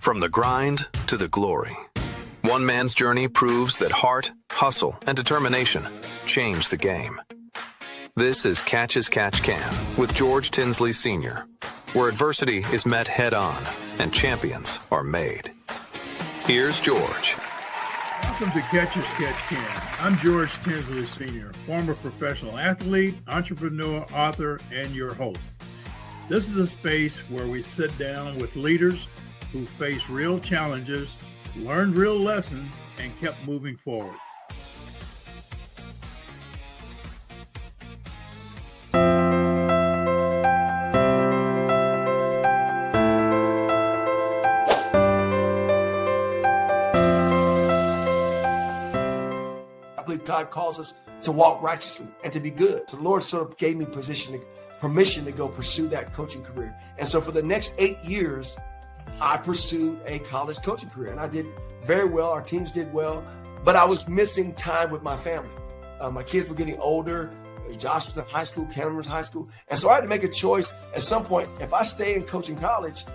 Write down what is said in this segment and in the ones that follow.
From the grind to the glory, one man's journey proves that heart, hustle, and determination change the game. This is Catch as Catch Can with George Tinsley Sr., where adversity is met head-on and champions are made. Here's George. Welcome to Catch as Catch Can. I'm George Tinsley Sr., former professional athlete, entrepreneur, author, and your host. This is a space where we sit down with leaders who face real challenges, learned real lessons, and kept moving forward. I believe God calls us to walk righteously and to be good. So the Lord sort of gave me permission to go pursue that coaching career. And so for the next 8 years, I pursued a college coaching career, and I did very well. Our teams did well, but I was missing time with my family. My kids were getting older. Josh was in high school, Cameron was in high school. And so I had to make a choice at some point. If I stay in coaching college,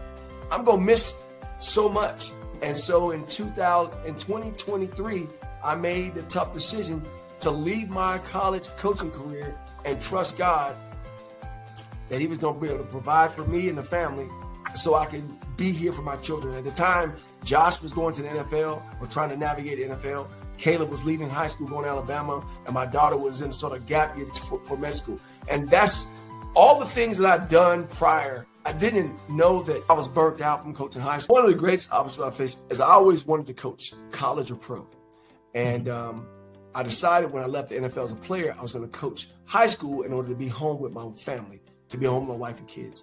I'm going to miss so much. And so in 2023, I made the tough decision to leave my college coaching career and trust God that He was going to be able to provide for me and the family so I could be here for my children. At the time, Josh was going to the NFL, or trying to navigate the NFL. Caleb was leaving high school, going to Alabama, and my daughter was in sort of gap year for med school. And that's all the things that I'd done prior. I didn't know that I was burnt out from coaching high school. One of the greatest obstacles I faced is I always wanted to coach college or pro. And I decided when I left the NFL as a player, I was going to coach high school in order to be home with my family, to be home with my wife and kids.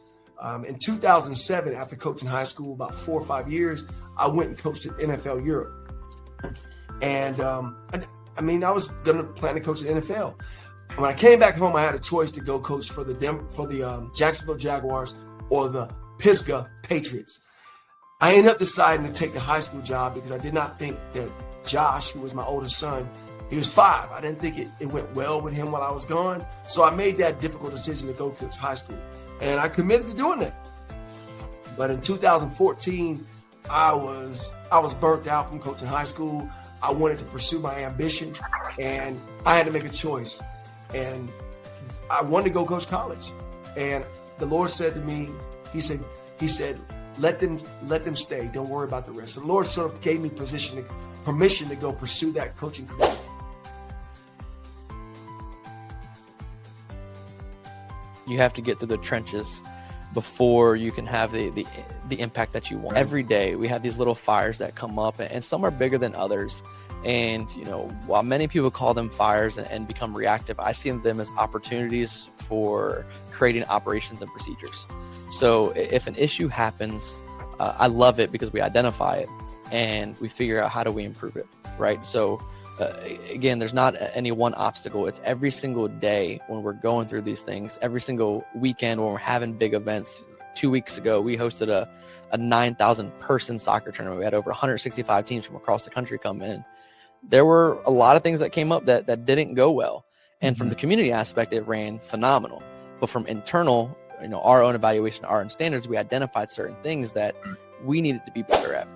In 2007, after coaching high school about 4 or 5 years, I went and coached at NFL Europe. And I was going to plan to coach at NFL. When I came back home, I had a choice to go coach for the Jacksonville Jaguars or the Pisgah Patriots. I ended up deciding to take the high school job because I did not think that Josh, who was my oldest son, he was 5. I didn't think it went well with him while I was gone. So I made that difficult decision to go coach high school. And I committed to doing that. But in 2014, I was burnt out from coaching high school. I wanted to pursue my ambition, and I had to make a choice. And I wanted to go coach college. And the Lord said to me, He said, let them stay. Don't worry about the rest. So the Lord sort of gave me permission to go pursue that coaching career. You have to get through the trenches before you can have the impact that you want. Right. Every day we have these little fires that come up, and some are bigger than others. And, while many people call them fires and become reactive, I see them as opportunities for creating operations and procedures. So if an issue happens, I love it because we identify it and we figure out how do we improve it, right? So again, there's not any one obstacle. It's every single day when we're going through these things, every single weekend when we're having big events. 2 weeks ago, we hosted a 9,000 person soccer tournament. We had over 165 teams from across the country come in. There were a lot of things that came up that didn't go well. And from the community aspect, it ran phenomenal. But from internal, our own evaluation, our own standards, we identified certain things that we needed to be better at.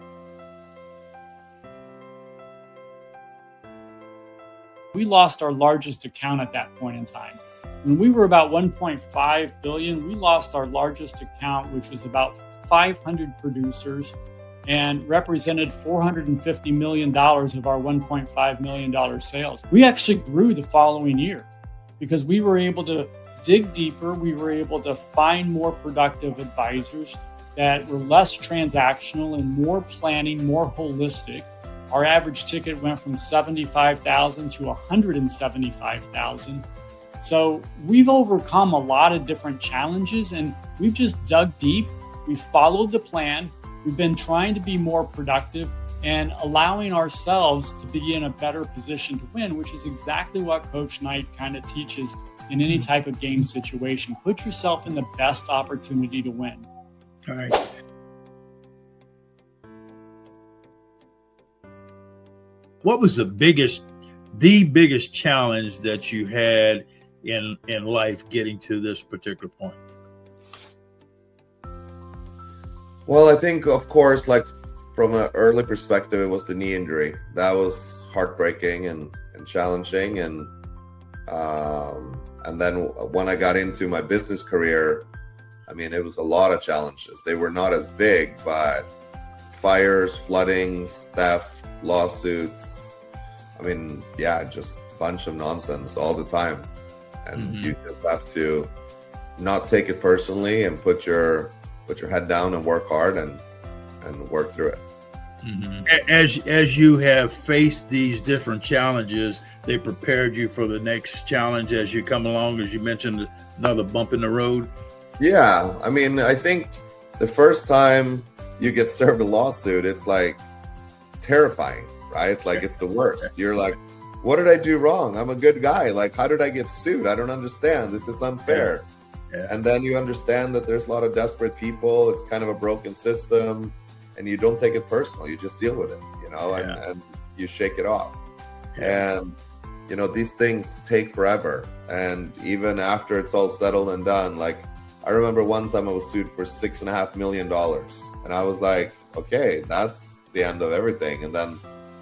We lost our largest account at that point in time. When we were about 1.5 billion, we lost our largest account, which was about 500 producers and represented $450 million of our $1.5 million sales. We actually grew the following year because we were able to dig deeper. We were able to find more productive advisors that were less transactional and more planning, more holistic. Our average ticket went from $75,000 to $175,000. So we've overcome a lot of different challenges, and we've just dug deep. We've followed the plan. We've been trying to be more productive and allowing ourselves to be in a better position to win, which is exactly what Coach Knight kind of teaches in any type of game situation. Put yourself in the best opportunity to win. All right. What was the biggest challenge that you had in life getting to this particular point? Well, I think, of course, like from an early perspective, it was the knee injury. That was heartbreaking and challenging. And then when I got into my business career, I mean, it was a lot of challenges. They were not as big, but fires, floodings, theft, lawsuits. I mean, yeah, just a bunch of nonsense all the time. And you just have to not take it personally and put your head down and work hard and work through it. As you have faced these different challenges, they prepared you for the next challenge as you come along, as you mentioned, another bump in the road. Yeah, I mean, I think the first time you get served a lawsuit, it's like terrifying, right? Like it's the worst. You're like, what did I do wrong? I'm a good guy. Like, how did I get sued? I don't understand. This is unfair. Yeah. And then you understand that there's a lot of desperate people. It's kind of a broken system, and you don't take it personal. You just deal with it, you know, and you shake it off. Yeah. And, you know, these things take forever. And even after it's all settled and done, like, I remember one time I was sued for $6.5 million. And I was like, okay, that's the end of everything. And then,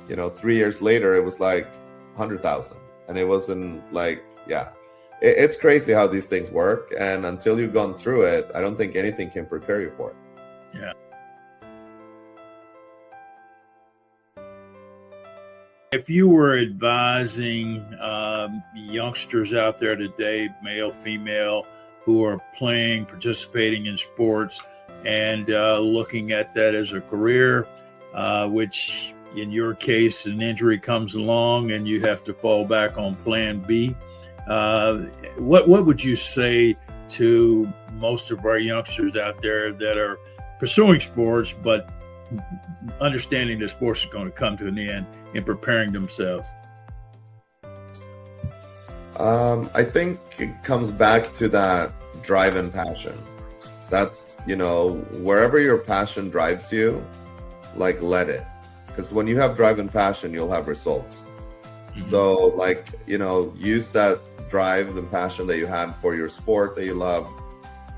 you know, 3 years later, it was like 100,000. And it wasn't like, it's crazy how these things work. And until you've gone through it, I don't think anything can prepare you for it. Yeah. If you were advising youngsters out there today, male, female, who are participating in sports and looking at that as a career, which in your case, an injury comes along and you have to fall back on plan B, what would you say to most of our youngsters out there that are pursuing sports, but understanding that sports is going to come to an end and preparing themselves? I think it comes back to that drive and passion. That's, you know, wherever your passion drives you, like, let it. Because when you have drive and passion, you'll have results. So, like, you know, use that drive and passion that you had for your sport that you love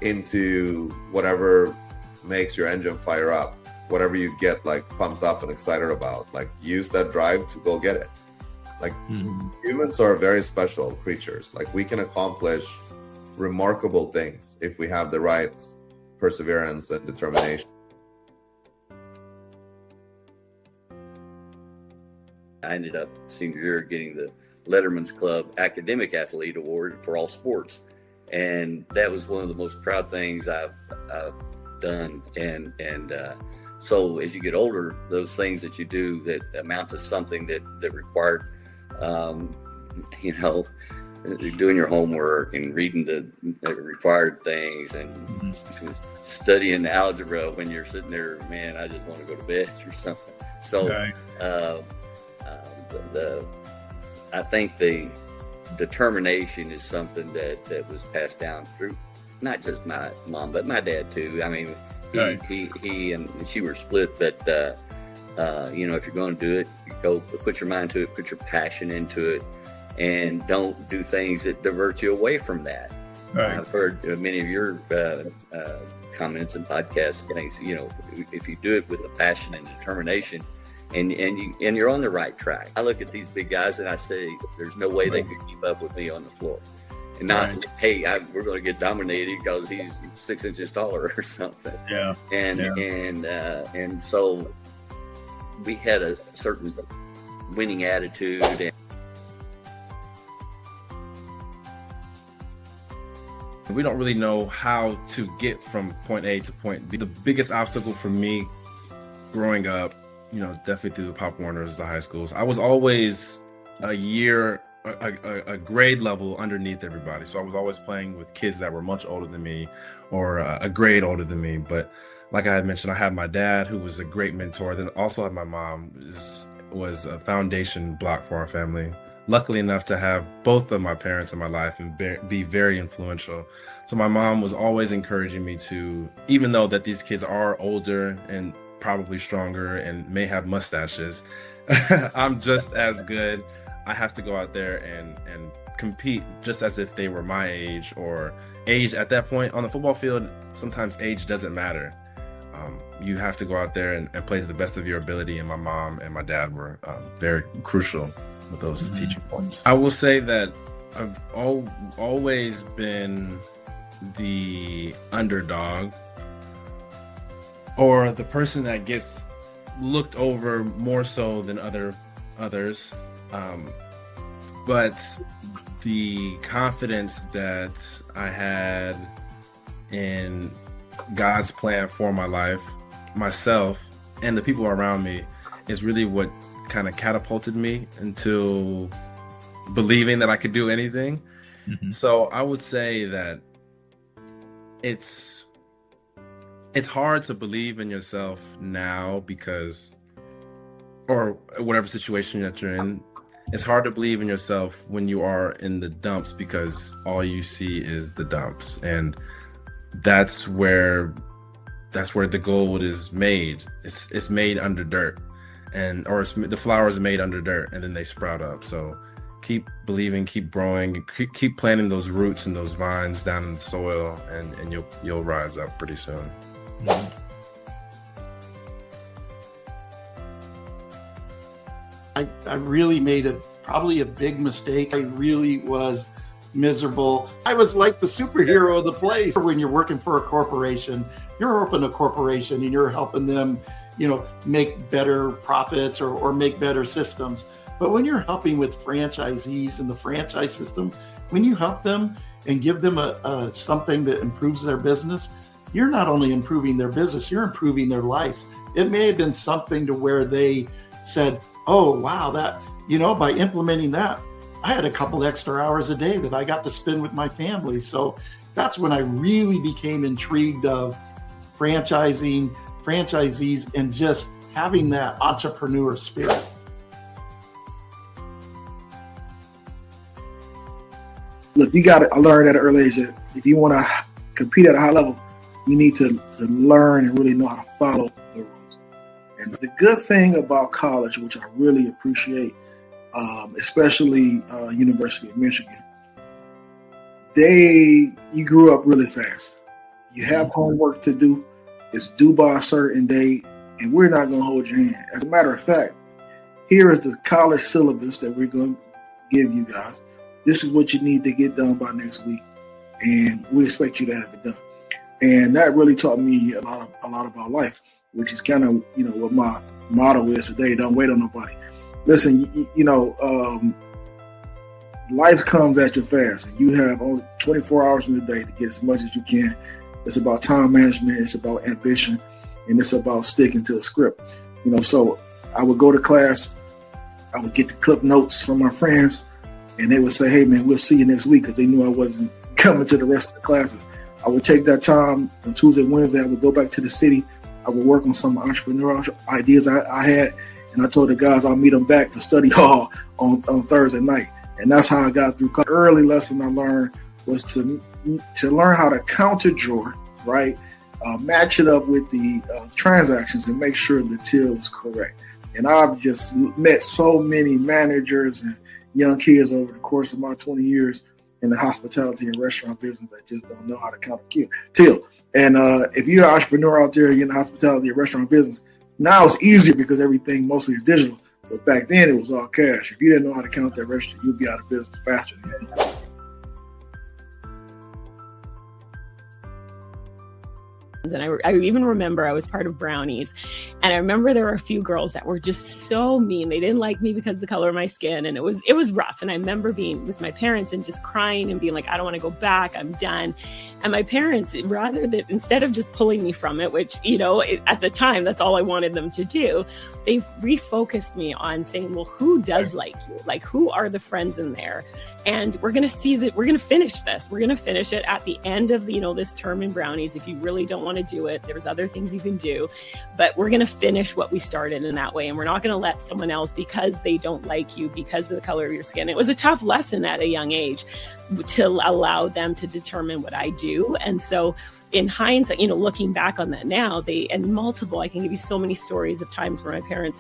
into whatever makes your engine fire up, whatever you get, like, pumped up and excited about. Like, use that drive to go get it. Like, humans are very special creatures. Like, we can accomplish remarkable things if we have the right perseverance and determination. I ended up senior year getting the Letterman's Club Academic Athlete Award for all sports. And that was one of the most proud things I've done. And so as you get older, those things that you do that amount to something that required, you know, doing your homework and reading the required things and studying algebra when you're sitting there, man, I just want to go to bed or something. So I think the determination is something that was passed down through not just my mom, but my dad too. I mean, he and she were split, but you know, if you're going to do it, you go put your mind to it, put your passion into it, and don't do things that divert you away from that. I've heard many of your comments and podcast things. You know, if you do it with a passion and determination, and you're on the right track. I look at these big guys and I say, there's no way they could keep up with me on the floor. And not, hey, we're going to get dominated because he's 6 inches taller or something. Yeah. And so we had a certain winning attitude. And we don't really know how to get from point A to point B. The biggest obstacle for me growing up, you know, definitely through the Pop Warners, the high schools, I was always a grade level underneath everybody. So I was always playing with kids that were much older than me or a grade older than me. But like I had mentioned, I had my dad, who was a great mentor. Then also had my mom, was a foundation block for our family. Luckily enough to have both of my parents in my life and be very influential. So my mom was always encouraging me to, even though that these kids are older and probably stronger and may have mustaches, I'm just as good. I have to go out there and compete just as if they were my age or age at that point on the football field. Sometimes age doesn't matter. You have to go out there and play to the best of your ability. And my mom and my dad were very crucial with those teaching points. I will say that I've always been the underdog, or the person that gets looked over more so than others. But the confidence that I had in God's plan for my life, myself, and the people around me is really what kind of catapulted me into believing that I could do anything. Mm-hmm. So I would say that it's hard to believe in yourself now because, or whatever situation that you're in, it's hard to believe in yourself when you are in the dumps because all you see is the dumps. And that's where the gold is made. It's made under dirt, the flowers are made under dirt, and then they sprout up. So keep believing, keep growing, keep planting those roots and those vines down in the soil, and you'll rise up pretty soon. Mm-hmm. I really made probably a big mistake. I really was miserable. I was like the superhero of the place. When you're working for a corporation, you're helping a corporation and you're helping them, make better profits or make better systems. But when you're helping with franchisees in the franchise system, when you help them and give them something that improves their business, you're not only improving their business, you're improving their lives. It may have been something to where they said, oh, wow, that, by implementing that, I had a couple extra hours a day that I got to spend with my family. So that's when I really became intrigued of franchisees, and just having that entrepreneur spirit. Look, you got to learn at an early age that if you want to compete at a high level, you need to learn and really know how to follow the rules. And the good thing about college, which I really appreciate, especially University of Michigan, you grew up really fast. You have homework to do. It's due by a certain date, and we're not going to hold your hand. As a matter of fact, here is the college syllabus that we're going to give you guys. This is what you need to get done by next week, and we expect you to have it done. And that really taught me a lot about life, which is kind of what my motto is today: don't wait on nobody. Listen, life comes at you fast, and you have only 24 hours in the day to get as much as you can. It's about time management, it's about ambition, and it's about sticking to a script. So I would go to class, I would get the clip notes from my friends, and they would say, hey man, we'll see you next week, because they knew I wasn't coming to the rest of the classes. I would take that time on Tuesday, Wednesday, I would go back to the city, I would work on some entrepreneurial ideas I had, and I told the guys I'll meet them back for study hall on Thursday night. And that's how I got through. The early lesson I learned was to learn how to count a drawer, right? Match it up with the transactions and make sure the till is correct. And I've just met so many managers and young kids over the course of my 20 years in the hospitality and restaurant business that just don't know how to count a till. And if you're an entrepreneur out there, you're in the hospitality and restaurant business, now it's easier because everything mostly is digital. But back then it was all cash. If you didn't know how to count that register, you'd be out of business faster than you know. And I even remember I was part of Brownies, and I remember there were a few girls that were just so mean. They didn't like me because of the color of my skin, and it was rough. And I remember being with my parents and just crying and being like, I don't want to go back, I'm done. And my parents, instead of just pulling me from it, which, at the time, that's all I wanted them to do, they refocused me on saying, well, who does like you? Like, who are the friends in there? And we're going to see that we're going to finish this. We're going to finish it at the end of, this term in Brownies. If you really don't want to do it, there's other things you can do, but we're going to finish what we started in that way. And we're not going to let someone else, because they don't like you, because of the color of your skin. It was a tough lesson at a young age to allow them to determine what I do. And so in hindsight, looking back on that now, I can give you so many stories of times where my parents,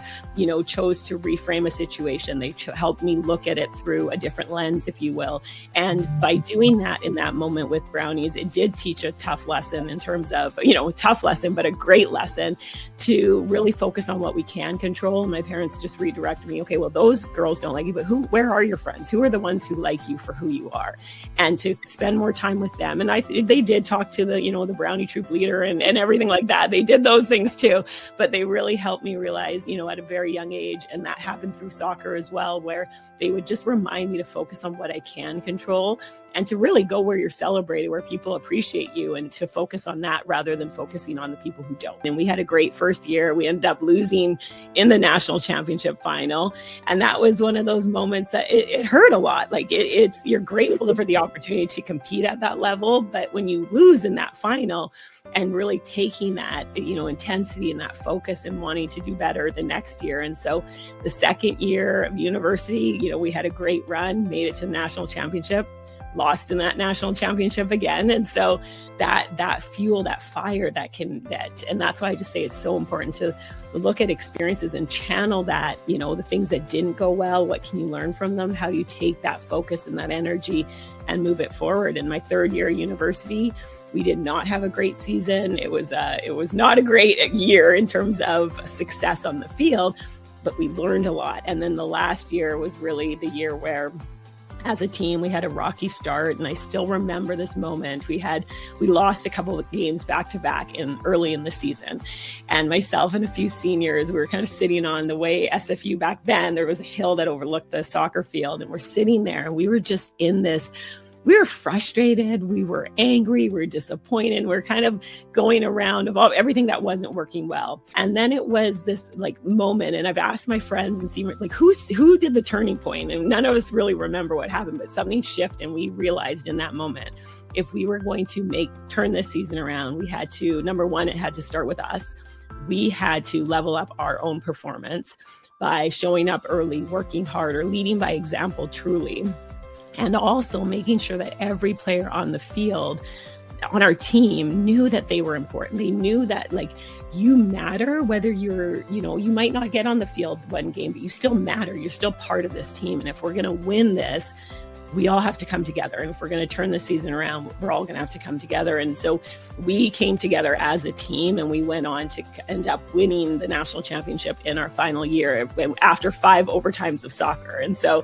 chose to reframe a situation. They helped me look at it through a different lens, if you will. And by doing that in that moment with Brownies, it did teach a tough lesson in terms of, a tough lesson, but a great lesson to really focus on what we can control. My parents just redirected me. Okay, well, those girls don't like you, but where are your friends? Who are the ones who like you for who you are? And to spend more time with them. And they did talk to the Brownie troop leader and everything like that. They did those things too, but they really helped me realize, at a very young age, and that happened through soccer as well, where they would just remind me to focus on what I can control and to really go where you're celebrated, where people appreciate you, and to focus on that rather than focusing on the people who don't. And we had a great first year. We ended up losing in the national championship final. And that was one of those moments that it hurt a lot. Like you're grateful for the opportunity to compete at that level. But when you lose in that final and really taking that, intensity and that focus and wanting to do better the next year. And so the second year of university, we had a great run, made it to the national championship, lost in that national championship again. And so that fuel, that fire and that's why I just say it's so important to look at experiences and channel that, the things that didn't go well, what can you learn from them? How do you take that focus and that energy and move it forward? In my third year at university, we did not have a great season. It was not a great year in terms of success on the field, but we learned a lot. And then the last year was really the year where, as a team, we had a rocky start, and I still remember this moment. We lost a couple of games back to back early in the season, and myself and a few seniors, we were kind of sitting on the way SFU back then. There was a hill that overlooked the soccer field, and we're sitting there, and we were just in this. We were frustrated, we were angry, we were disappointed. We're kind of going around of everything that wasn't working well. And then it was this moment, and I've asked my friends and seen who did the turning point? And none of us really remember what happened, but something shifted, and we realized in that moment, if we were going to turn this season around, we had to, number one, it had to start with us. We had to level up our own performance by showing up early, working harder, leading by example, truly. And also making sure that every player on the field, on our team, knew that they were important. They knew that you matter, whether you might not get on the field one game, but you still matter. You're still part of this team. And if we're going to win this, we all have to come together. And if we're going to turn the season around, we're all going to have to come together. And so we came together as a team, and we went on to end up winning the national championship in our final year after 5 overtimes of soccer. And so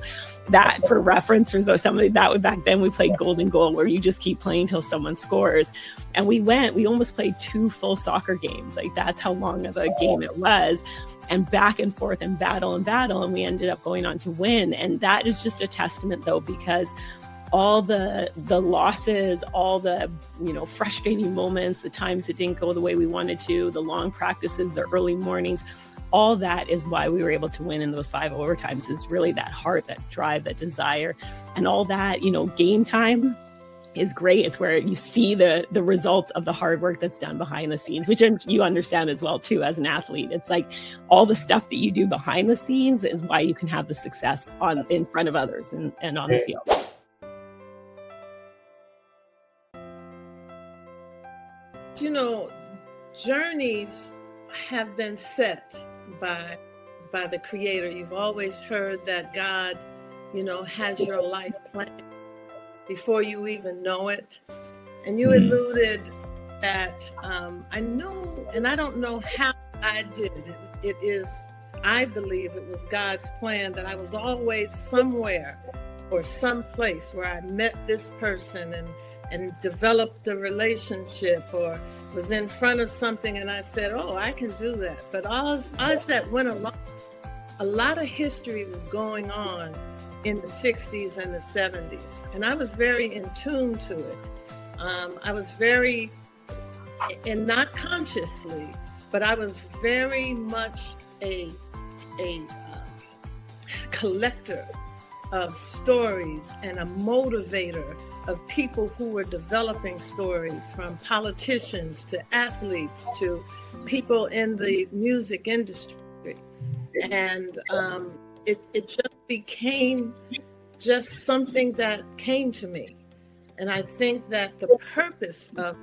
that, for reference, for somebody back then, we played golden goal, where you just keep playing till someone scores. And we almost played 2 full soccer games. That's how long of a game it was. And back and forth and battle, and we ended up going on to win. And that is just a testament, though, because all the losses, all the frustrating moments, the times it didn't go the way we wanted to, the long practices, the early mornings, all that is why we were able to win in those 5 overtimes. Is really that heart, that drive, that desire, and all that. Game time is great. It's where you see the results of the hard work that's done behind the scenes, which you understand as well too as an athlete. It's all the stuff that you do behind the scenes is why you can have the success in front of others and on the field. Journeys have been set by the Creator. You've always heard that God, has your life planned before you even know it. And you alluded that I know, and I don't know how I did it. I believe it was God's plan that I was always somewhere or someplace where I met this person and developed a relationship, or was in front of something and I said, oh, I can do that. But as that went along, a lot of history was going on in the 60s and the 70s. And I was very in tune to it. I was very, and not consciously, but I was very much a collector of stories and a motivator of people who were developing stories, from politicians to athletes to people in the music industry. And it just became just something that came to me. And I think that the purpose of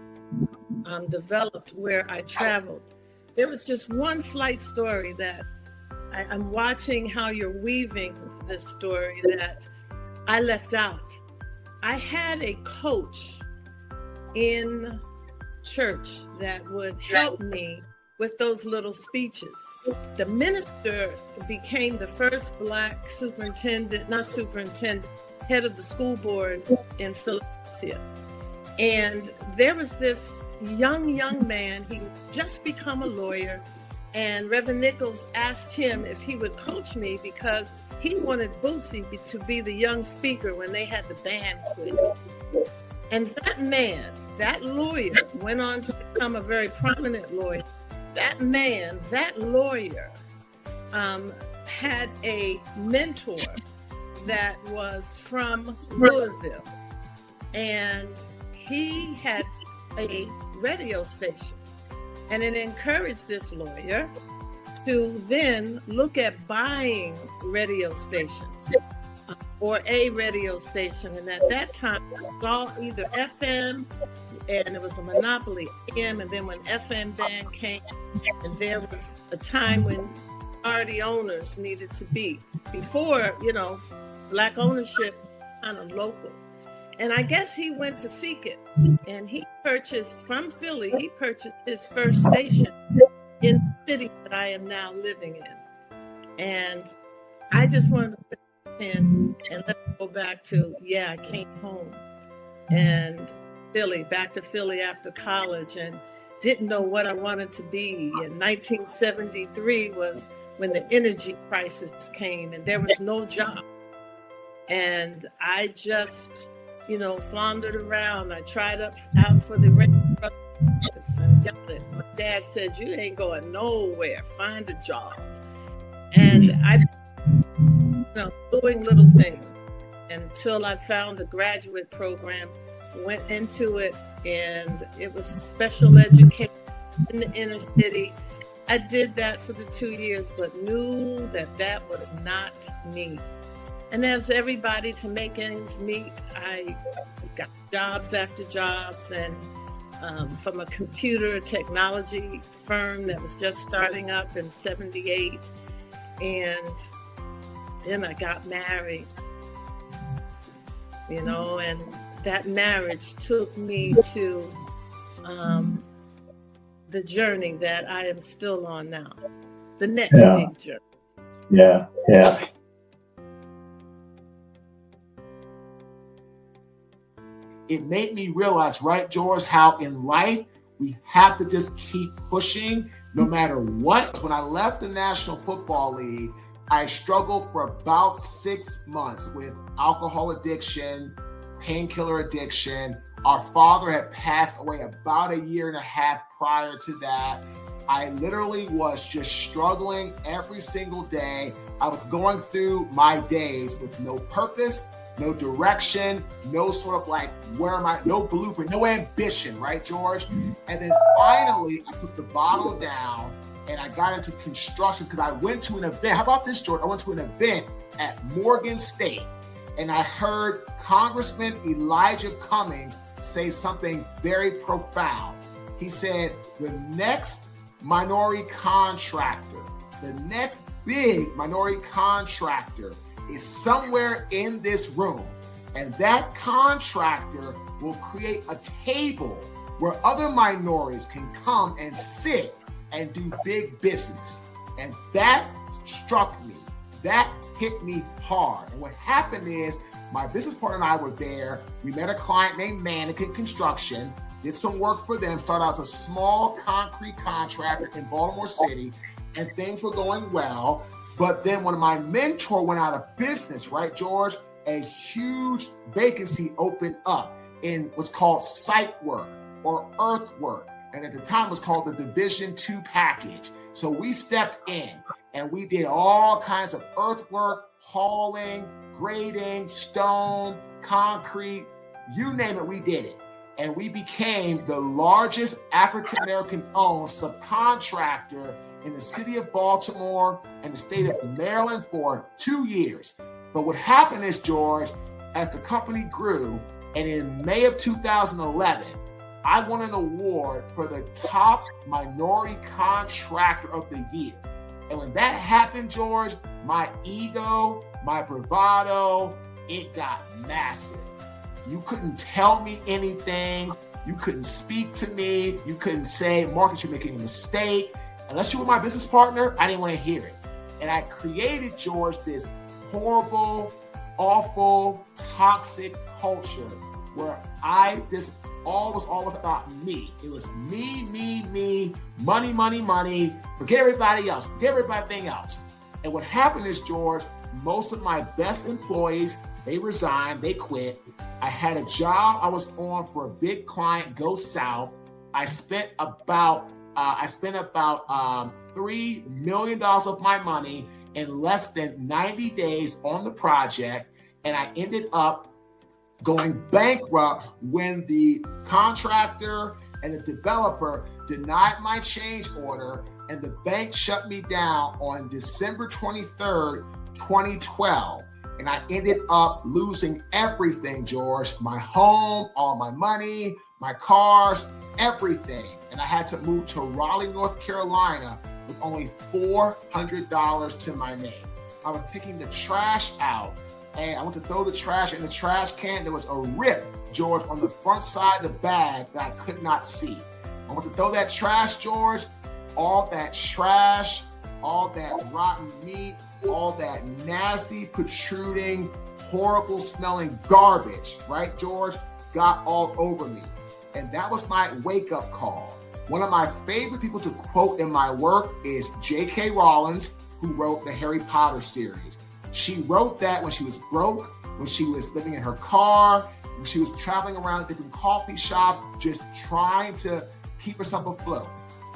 developed where I traveled. There was just one slight story that I'm watching how you're weaving this story that I left out. I had a coach in church that would help me with those little speeches. The minister became the first Black head of the school board in Philadelphia. And there was this young man, he just become a lawyer, and Reverend Nichols asked him if he would coach me because he wanted Bootsy to be the young speaker when they had the band quit. And that man, that lawyer, went on to become a very prominent lawyer. That man, that lawyer, had a mentor that was from Louisville. And he had a radio station. And it encouraged this lawyer to then look at buying radio stations or a radio station. And at that time, it was all either FM, and it was a monopoly, AM, and then when FM ban came, and there was a time when minority owners needed to be, before, Black ownership kind of local. And I guess he went to seek it, and he purchased from Philly, he purchased his first station in the city that I am now living in. And I just wanted to put it in and let's go back to, I came home and back to Philly after college, and didn't know what I wanted to be. And 1973 was when the energy crisis came and there was no job. And I just, floundered around. I tried out for the rent and got it. My dad said, "You ain't going nowhere. Find a job." And I, doing little things until I found a graduate program, went into it, and it was special education in the inner city. I did that for the 2 years, but knew that was not me. And as everybody, to make ends meet, I got jobs after jobs, and from a computer technology firm that was just starting up in 78. And then I got married, and that marriage took me to the journey that I am still on now, the next big journey. Yeah. It made me realize, right, George, how in life we have to just keep pushing no matter what. When I left the National Football League, I struggled for about 6 months with alcohol addiction, painkiller addiction. Our father had passed away about 1.5 years prior to that. I literally was just struggling every single day. I was going through my days with no purpose, no direction, no sort of no blueprint, no ambition, right, George? And then finally, I put the bottle down and I got into construction because I went to an event. How about this, George? I went to an event at Morgan State and I heard Congressman Elijah Cummings say something very profound. He said, the next minority contractor, the next big minority contractor is somewhere in this room, and that contractor will create a table where other minorities can come and sit and do big business. And that struck me. That hit me hard. And what happened is my business partner and I were there. We met a client named Mannequin Construction, did some work for them, started out as a small concrete contractor in Baltimore City, and things were going well. But then when my mentor went out of business, right, George, a huge vacancy opened up in what's called site work or earth work. And at the time it was called the Division 2 package. So we stepped in and we did all kinds of earth work, hauling, grading, stone, concrete, you name it, we did it. And we became the largest African-American owned subcontractor in the city of Baltimore and the state of Maryland for 2 years. But what happened is, George, as the company grew, and in May of 2011, I won an award for the top minority contractor of the year. And when that happened, George, my ego, my bravado, it got massive. You couldn't tell me anything. You couldn't speak to me. You couldn't say, Marcus, you're making a mistake. Unless you were my business partner, I didn't want to hear it. And I created, George, this horrible, awful, toxic culture where all was always about me. It was me, money, forget everybody else, forget everything else. And what happened is, George, most of my best employees, they resigned, they quit. I had a job I was on for a big client go south. I spent about $3 million of my money in less than 90 days on the project, and I ended up going bankrupt when the contractor and the developer denied my change order, and the bank shut me down on December 23rd, 2012. And I ended up losing everything, George, my home, all my money, my cars, everything. And I had to move to Raleigh, North Carolina with only $400 to my name. I was taking the trash out, and I went to throw the trash in the trash can. There was a rip, George, on the front side of the bag that I could not see. I went to throw that trash, George, all that trash, all that rotten meat, all that nasty, protruding, horrible smelling garbage, right, George, got all over me. And that was my wake-up call. One of my favorite people to quote in my work is J.K. Rowling, who wrote the Harry Potter series. She wrote that when she was broke, when she was living in her car, when she was traveling around different coffee shops, just trying to keep herself afloat.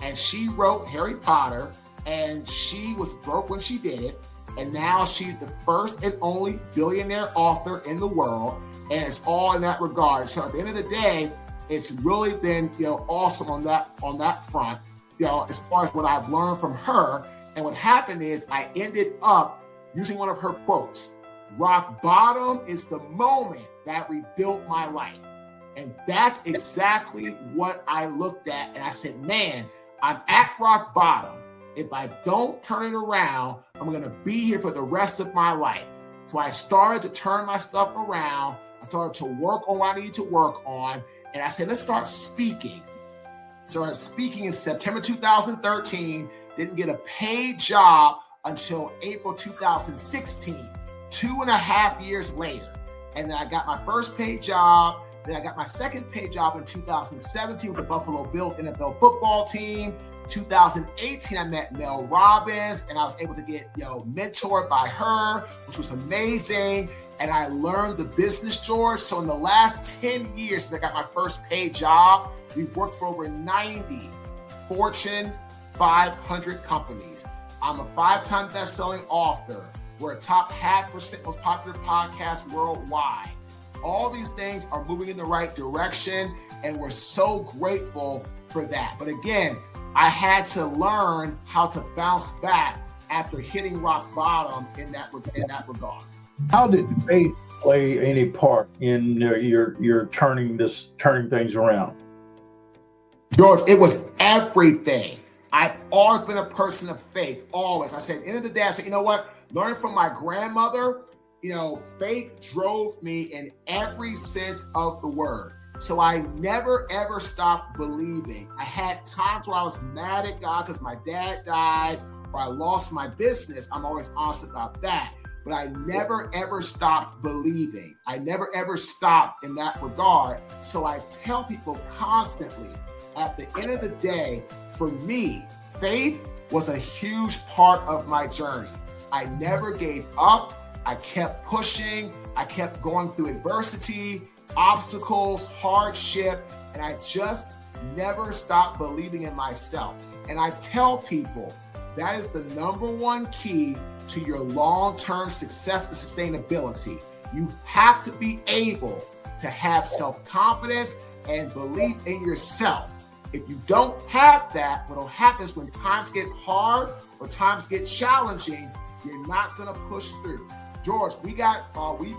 And she wrote Harry Potter, and she was broke when she did it. And now she's the first and only billionaire author in the world. And it's all in that regard. So at the end of the day, it's really been, awesome on that front, as far as what I've learned from her. And what happened is I ended up using one of her quotes. Rock bottom is the moment that rebuilt my life. And that's exactly what I looked at. And I said, man, I'm at rock bottom. If I don't turn it around, I'm going to be here for the rest of my life. So I started to turn my stuff around. I started to work on what I needed to work on. And I said, let's start speaking. Started speaking in September 2013. Didn't get a paid job until April 2016, 2.5 years later. And then I got my first paid job. Then I got my second paid job in 2017 with the Buffalo Bills NFL football team. 2018, I met Mel Robbins, and I was able to get mentored by her, which was amazing. And I learned the business, George. So in the last 10 years since I got my first paid job, we've worked for over 90 Fortune 500 companies. I'm a 5-time best-selling author. We're a top 0.5% most popular podcast worldwide. All these things are moving in the right direction, and we're so grateful for that. But again, I had to learn how to bounce back after hitting rock bottom in that regard. How did faith play any part in your turning things around? George, it was everything. I've always been a person of faith, always. I said, at the end of the day, I said, you know what? Learning from my grandmother, faith drove me in every sense of the word. So I never, ever stopped believing. I had times where I was mad at God because my dad died or I lost my business. I'm always honest about that. But I never, ever stopped believing. I never, ever stopped in that regard. So I tell people constantly, at the end of the day, for me, faith was a huge part of my journey. I never gave up. I kept pushing. I kept going through adversity, obstacles, hardship, and I just never stopped believing in myself. And I tell people that is the number one key to your long-term success and sustainability. You have to be able to have self-confidence and belief in yourself. If you don't have that, what will happen is when times get hard or times get challenging, you're not going to push through. George, we've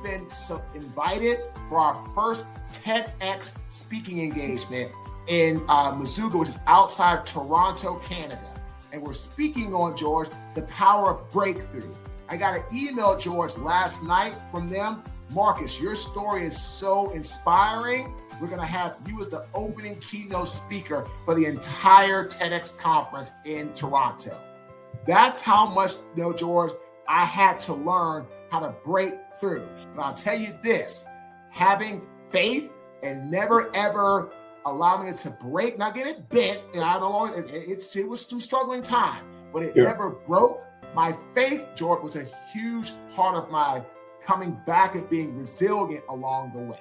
been invited for our first TEDx speaking engagement in Mississauga, which is outside Toronto, Canada. And we're speaking on, George, the power of breakthrough. I got an email, George, last night from them. Marcus, your story is so inspiring. We're going to have you as the opening keynote speaker for the entire TEDx conference in Toronto. That's how much, George, I had to learn how to break through. But I'll tell you this, having faith and never, ever allowing it to break, not get it bent. I don't know, it was some struggling time, but it never broke. My faith, George, was a huge part of my coming back and being resilient along the way.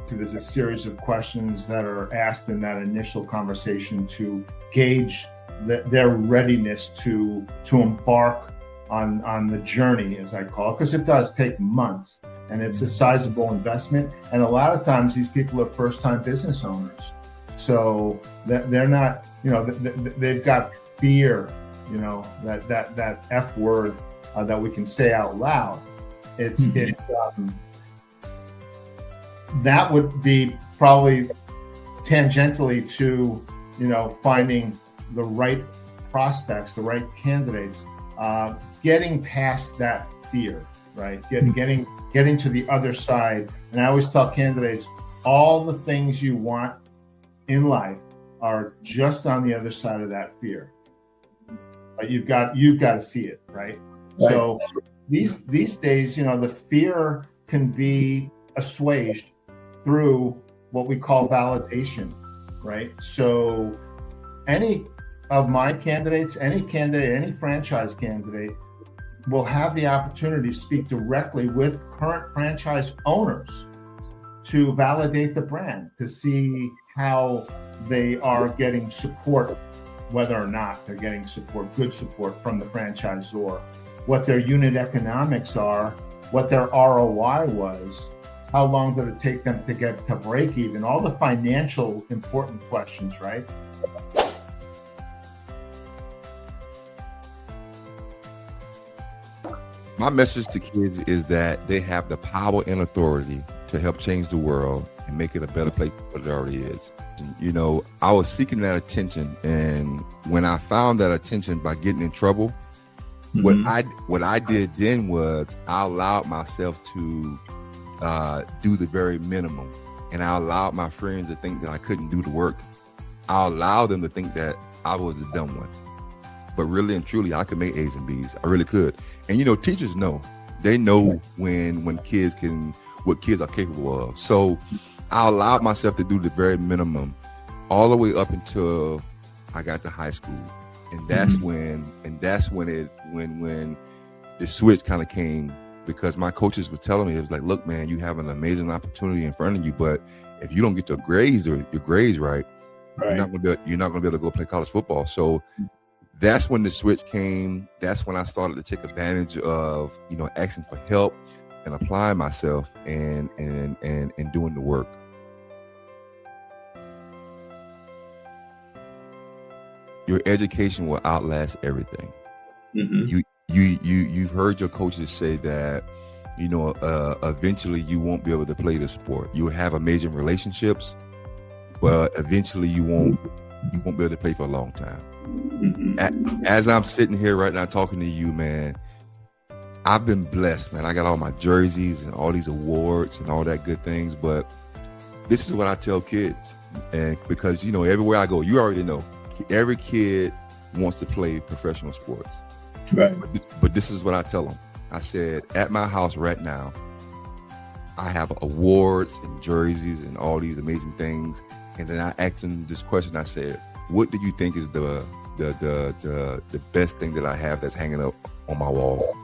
There's a series of questions that are asked in that initial conversation to gauge their readiness to embark on the journey, as I call it, because it does take months and it's a sizable investment. And a lot of times these people are first-time business owners. So they're not, they've got fear, that F word that we can say out loud. That would be probably tangentially to, finding the right prospects, the right candidates, getting past that fear, right? Getting to the other side. And I always tell candidates, all the things you want in life are just on the other side of that fear. But you've got to see it, right? So these days, the fear can be assuaged through what we call validation, right? So any of my candidates, any franchise candidate will have the opportunity to speak directly with current franchise owners to validate the brand, to see how they are getting support, whether or not they're getting support, good support from the franchisor, what their unit economics are, what their ROI was, how long did it take them to get to break even, all the financial important questions, right? My message to kids is that they have the power and authority to help change the world and make it a better place than it already is. And, I was seeking that attention, and when I found that attention by getting in trouble, what I did then was I allowed myself to do the very minimum, and I allowed my friends to think that I couldn't do the work. I allowed them to think that I was the dumb one. But really and truly, I could make A's and B's. I really could. And teachers know. They know when kids what kids are capable of. So I allowed myself to do the very minimum all the way up until I got to high school. And that's when the switch kind of came, because my coaches were telling me, it was like, look, man, you have an amazing opportunity in front of you, but if you don't get your grades right, you're not gonna be able to go play college football. So that's when the switch came. That's when I started to take advantage of, asking for help and applying myself and doing the work. Your education will outlast everything. You've heard your coaches say that, eventually you won't be able to play the sport. You'll have amazing relationships, but eventually you won't be able to play for a long time. As I'm sitting here right now talking to you, man, I've been blessed, man. I got all my jerseys and all these awards and all that good things, but this is what I tell kids. And because, everywhere I go, you already know, every kid wants to play professional sports. Right. But this is what I tell them. I said, at my house right now, I have awards and jerseys and all these amazing things. And then I asked them this question. I said, what do you think is the best thing that I have that's hanging up on my wall?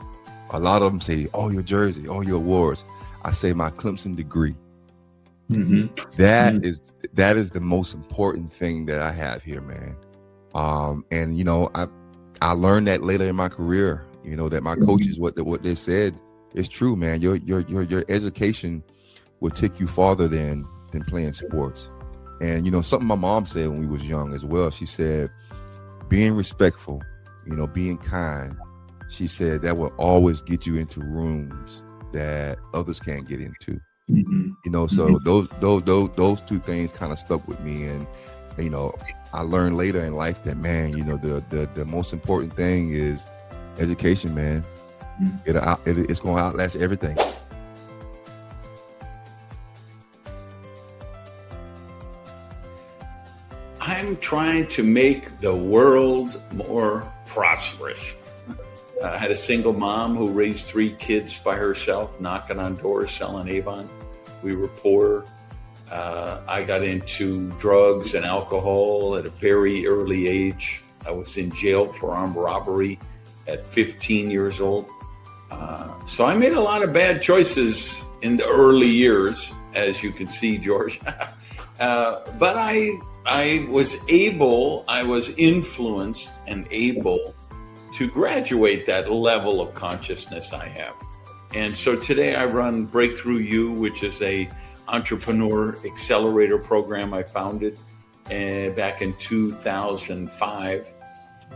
A lot of them say, oh, your jersey, oh, your awards. I say my Clemson degree. That is the most important thing that I have here, man. And I learned that later in my career. That my coaches, what they said is true, man. Your education will take you farther than playing sports. And something my mom said when we was young as well. She said, being respectful being kind. She said that will always get you into rooms that others can't get into. So those two things kind of stuck with me. And I learned later in life that, man, the most important thing is education, man. It's going to outlast everything. I'm trying to make the world more prosperous. I had a single mom who raised 3 kids by herself, knocking on doors, selling Avon. We were poor. I got into drugs and alcohol at a very early age. I was in jail for armed robbery at 15 years old. So I made a lot of bad choices in the early years, as you can see, George. But I was influenced and able to graduate that level of consciousness I have. And so today I run Breakthrough You, which is a entrepreneur accelerator program I founded back in 2005.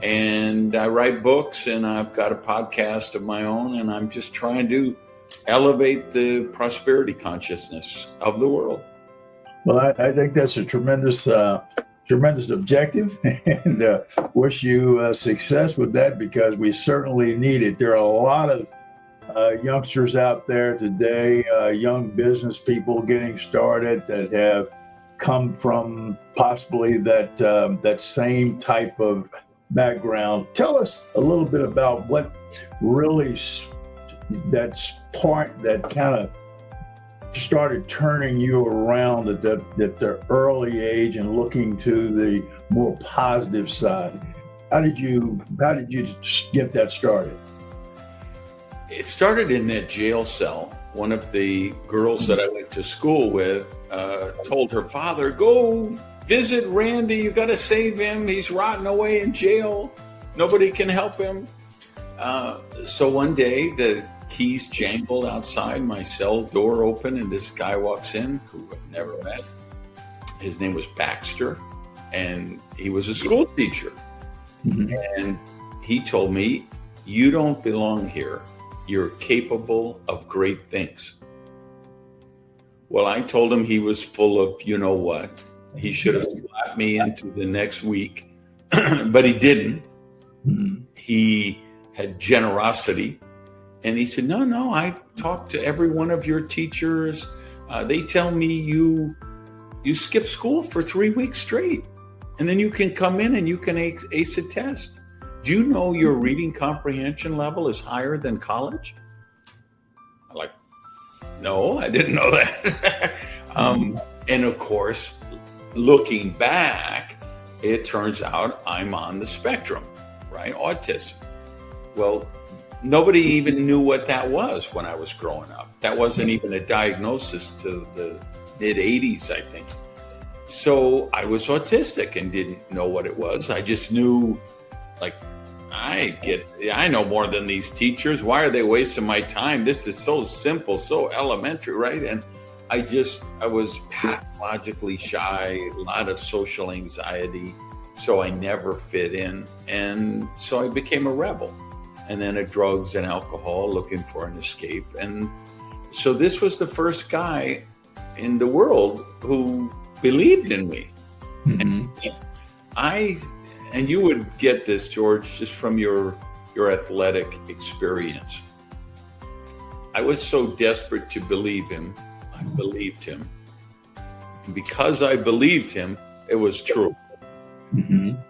And I write books, and I've got a podcast of my own, and I'm just trying to elevate the prosperity consciousness of the world. Well, I think that's a tremendous objective, and wish you success with that, because we certainly need it. There are a lot of youngsters out there today, young business people getting started that have come from possibly that same type of background. Tell us a little bit about what really that's part that kind of started turning you around at the early age and looking to the more positive side. How did you get that started? It started in that jail cell. One of the girls that I went to school with told her father, "Go visit Randy. You got to save him. He's rotting away in jail. Nobody can help him." So one day the keys jangled outside, my cell door open, and this guy walks in who I've never met. His name was Baxter, and he was a school teacher. And he told me, "You don't belong here. You're capable of great things." Well, I told him he was full of you-know-what. He should have slapped me into the next week, but he didn't. He had generosity. And he said, no, I talked to every one of your teachers. They tell me you skip school for 3 weeks straight. And then you can come in and you can ace a test. Do you know your reading comprehension level is higher than college? I'm like, no, I didn't know that. And of course, looking back, it turns out I'm on the spectrum, right? Autism. Well, nobody even knew what that was when I was growing up. That wasn't even a diagnosis to the mid-'80s, I think. So I was autistic and didn't know what it was. I just knew, like, I know more than these teachers. Why are they wasting my time? This is so simple, so elementary, right? And I was pathologically shy, a lot of social anxiety. So I never fit in. And so I became a rebel. And then at drugs and alcohol, looking for an escape. And so this was the first guy in the world who believed in me. And you would get this, George, just from your athletic experience. I was so desperate to believe him, I believed him. And because I believed him, it was true.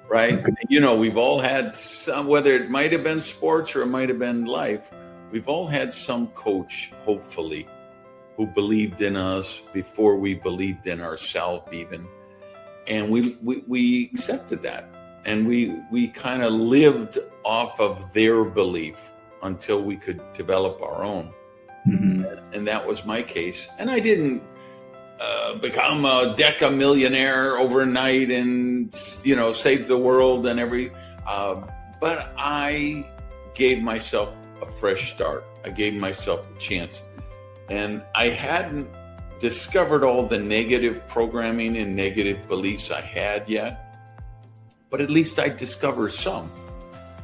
Right? Okay. We've all had some, whether it might have been sports or it might have been life, we've all had some coach, hopefully, who believed in us before we believed in ourselves even. And we accepted that. And we kind of lived off of their belief until we could develop our own. And that was my case. And I didn't become a deca-millionaire overnight and, save the world and but I gave myself a fresh start. I gave myself a chance. And I hadn't discovered all the negative programming and negative beliefs I had yet, but at least I discovered some.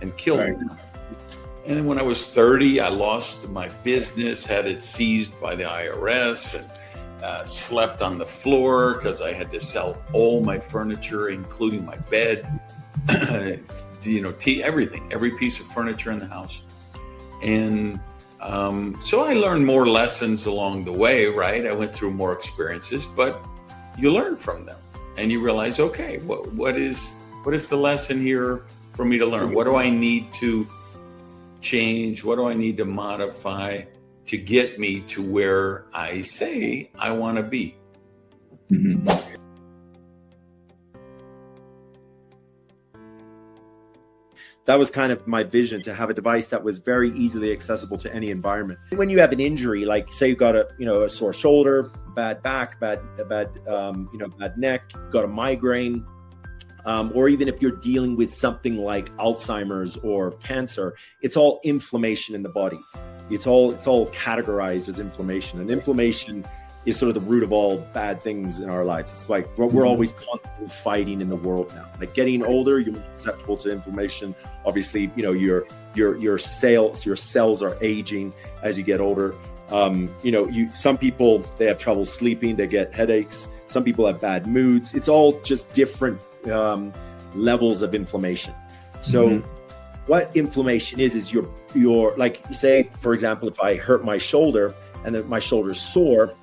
and killed Right. me. And then when I was 30, I lost my business, had it seized by the IRS, and slept on the floor because I had to sell all my furniture, including my bed, everything, every piece of furniture in the house. And so I learned more lessons along the way, right? I went through more experiences, but you learn from them and you realize, okay, what is the lesson here for me to learn? What do I need to change? What do I need to modify to get me to where I say I want to be? Mm-hmm. That was kind of my vision, to have a device that was very easily accessible to any environment. When you have an injury, like say you got a sore shoulder, bad back, bad neck, got a migraine, or even if you're dealing with something like Alzheimer's or cancer, it's all inflammation in the body. It's all categorized as inflammation, and inflammation is sort of the root of all bad things in our lives. It's like we're always constantly fighting in the world now. Like getting older, you're more susceptible to inflammation. Obviously, your cells are aging as you get older. Some people, they have trouble sleeping, they get headaches. Some people have bad moods. It's all just different levels of inflammation. So what inflammation is your like, say, for example, if I hurt my shoulder and then my shoulder's sore,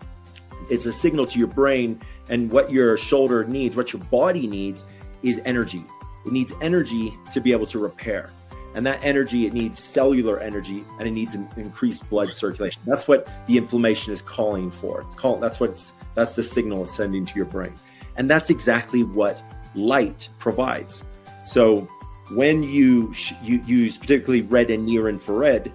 it's a signal to your brain, and what your shoulder needs, what your body needs, is energy. It needs energy to be able to repair. And that energy, it needs cellular energy, and it needs increased blood circulation. That's what the inflammation is calling for. That's the signal it's sending to your brain. And that's exactly what light provides. So when you use particularly red and near infrared,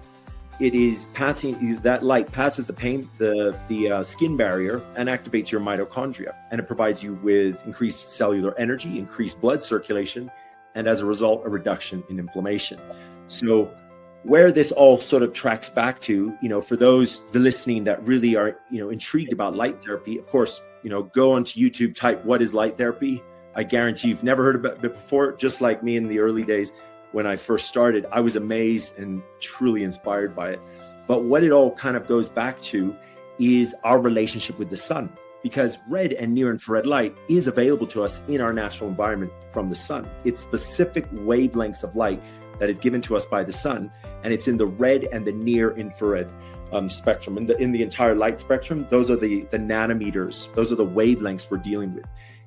it is passing, that light passes the skin barrier and activates your mitochondria, and it provides you with increased cellular energy, increased blood circulation, and as a result, a reduction in inflammation. So where this all sort of tracks back to, for those listening that really are, intrigued about light therapy, of course, go onto YouTube, type what is light therapy. I guarantee you've never heard about it before. Just like me in the early days, when I first started, I was amazed and truly inspired by it. But what it all kind of goes back to is our relationship with the sun, because red and near infrared light is available to us in our natural environment from the sun. It's specific wavelengths of light that is given to us by the sun, and it's in the red and the near infrared spectrum. In the entire light spectrum, those are the nanometers. Those are the wavelengths we're dealing with,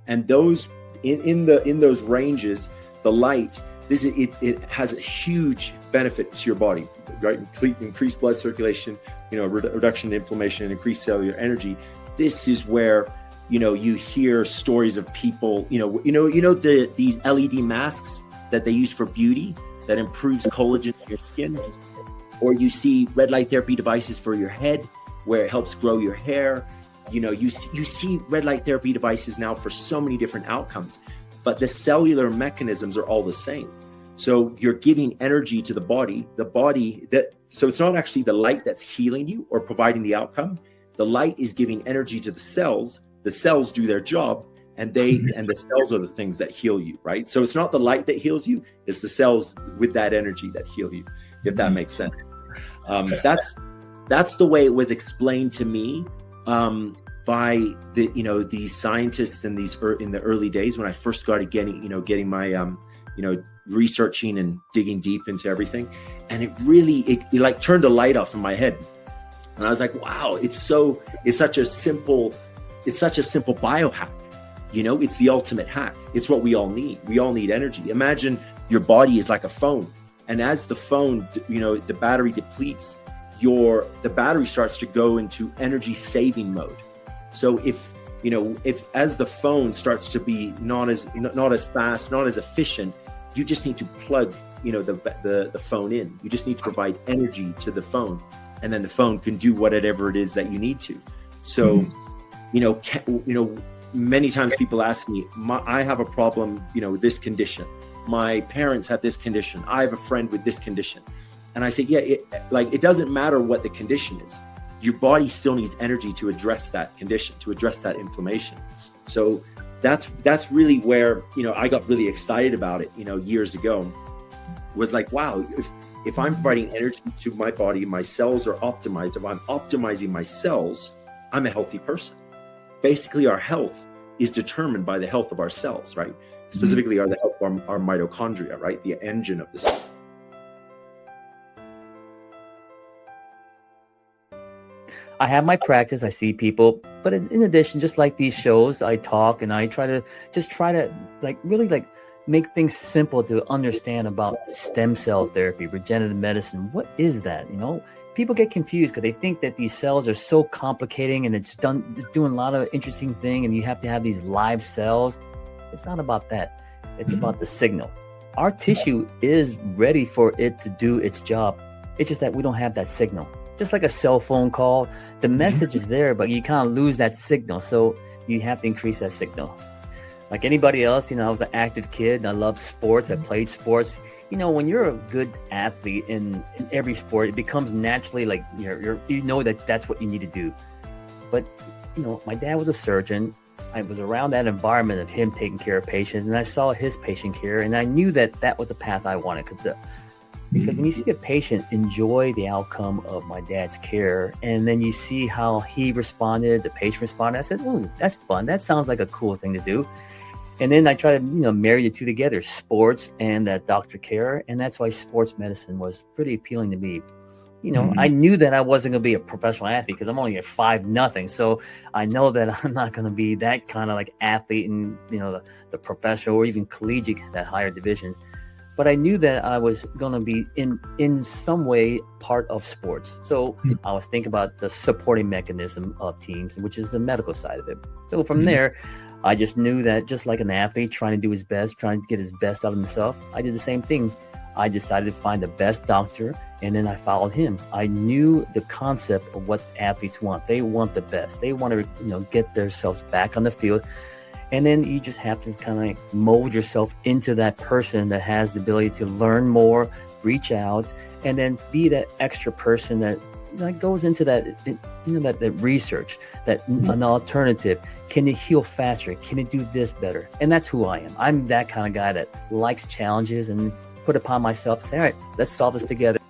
and those in those ranges, the light. It has a huge benefit to your body, right? Increased blood circulation, reduction in inflammation, and increased cellular energy. This is where, you hear stories of people, these LED masks that they use for beauty that improves collagen in your skin, or you see red light therapy devices for your head where it helps grow your hair. You see red light therapy devices now for so many different outcomes. But the cellular mechanisms are all the same. So you're giving energy to the body, so it's not actually the light that's healing you or providing the outcome. The light is giving energy to the cells do their job, and the cells are the things that heal you, right? So it's not the light that heals you, it's the cells with that energy that heal you, if that makes sense. That's the way it was explained to me by these scientists in the early days when I first started getting my researching and digging deep into everything. And it really like turned a light off in my head, and I was like, wow, it's such a simple biohack. It's the ultimate hack. It's what we all need. We all need energy. Imagine your body is like a phone, and as the phone, the battery depletes, the battery starts to go into energy saving mode. So if as the phone starts to be not as fast, not as efficient, you just need to plug, the phone in. You just need to provide energy to the phone, and then the phone can do whatever it is that you need to. So, many times people ask me, I have a problem, with this condition. My parents have this condition. I have a friend with this condition. And I say, yeah, it doesn't matter what the condition is. Your body still needs energy to address that condition, to address that inflammation. So that's really where, I got really excited about it, years ago. was like, wow, if I'm providing energy to my body, my cells are optimized. If I'm optimizing my cells, I'm a healthy person. Basically, our health is determined by the health of our cells, right? Specifically, the health of our mitochondria, right? The engine of the cell. I have my practice, I see people, but in addition, just like these shows, I talk and I try to like really like make things simple to understand about stem cell therapy, regenerative medicine. What is that? You know, people get confused because they think that these cells are so complicating and it's doing a lot of interesting thing and you have to have these live cells. It's not about that. It's about the signal. Our tissue is ready for it to do its job. It's just that we don't have that signal. Just like a cell phone call, the message is there, but you kind of lose that signal. So you have to increase that signal. Like anybody else, you know, I was an active kid. I loved sports. I played sports. You know, when you're a good athlete in every sport, it becomes naturally like you know that that's what you need to do. But, you know, my dad was a surgeon. I was around that environment of him taking care of patients, and I saw his patient care, and I knew that that was the path I wanted. Because when you see a patient enjoy the outcome of my dad's care, and then you see how he responded, the patient responded, I said, "Ooh, that's fun. That sounds like a cool thing to do." And then I try to, you know, marry the two together, sports and that doctor care. And that's why sports medicine was pretty appealing to me. You know, I knew that I wasn't going to be a professional athlete because I'm only at 5-0. So I know that I'm not going to be that kind of like athlete in, you know, the professional or even collegiate, that higher division. But I knew that I was going to be in some way part of sports. So I was thinking about the supporting mechanism of teams, which is the medical side of it. So from there, I just knew that just like an athlete trying to do his best, trying to get his best out of himself, I did the same thing. I decided to find the best doctor, and then I followed him. I knew the concept of what athletes want. They want the best. They want to, you know, get themselves back on the field. And then you just have to kind of like mold yourself into that person that has the ability to learn more, reach out, and then be that extra person that goes into that, you know, that research, that an alternative. Can it heal faster? Can it do this better? And that's who I am. I'm that kind of guy that likes challenges and put upon myself, say, all right, let's solve this together.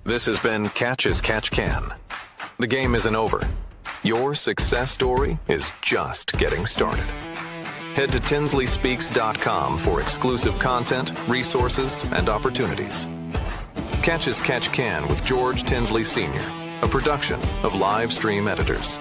This has been Catch as Catch Can. The game isn't over. Your success story is just getting started. Head to tinsley.speaks.com for exclusive content, resources, and opportunities. Catch as Catch Can with George Tinsley Sr., a production of Live Stream Editors.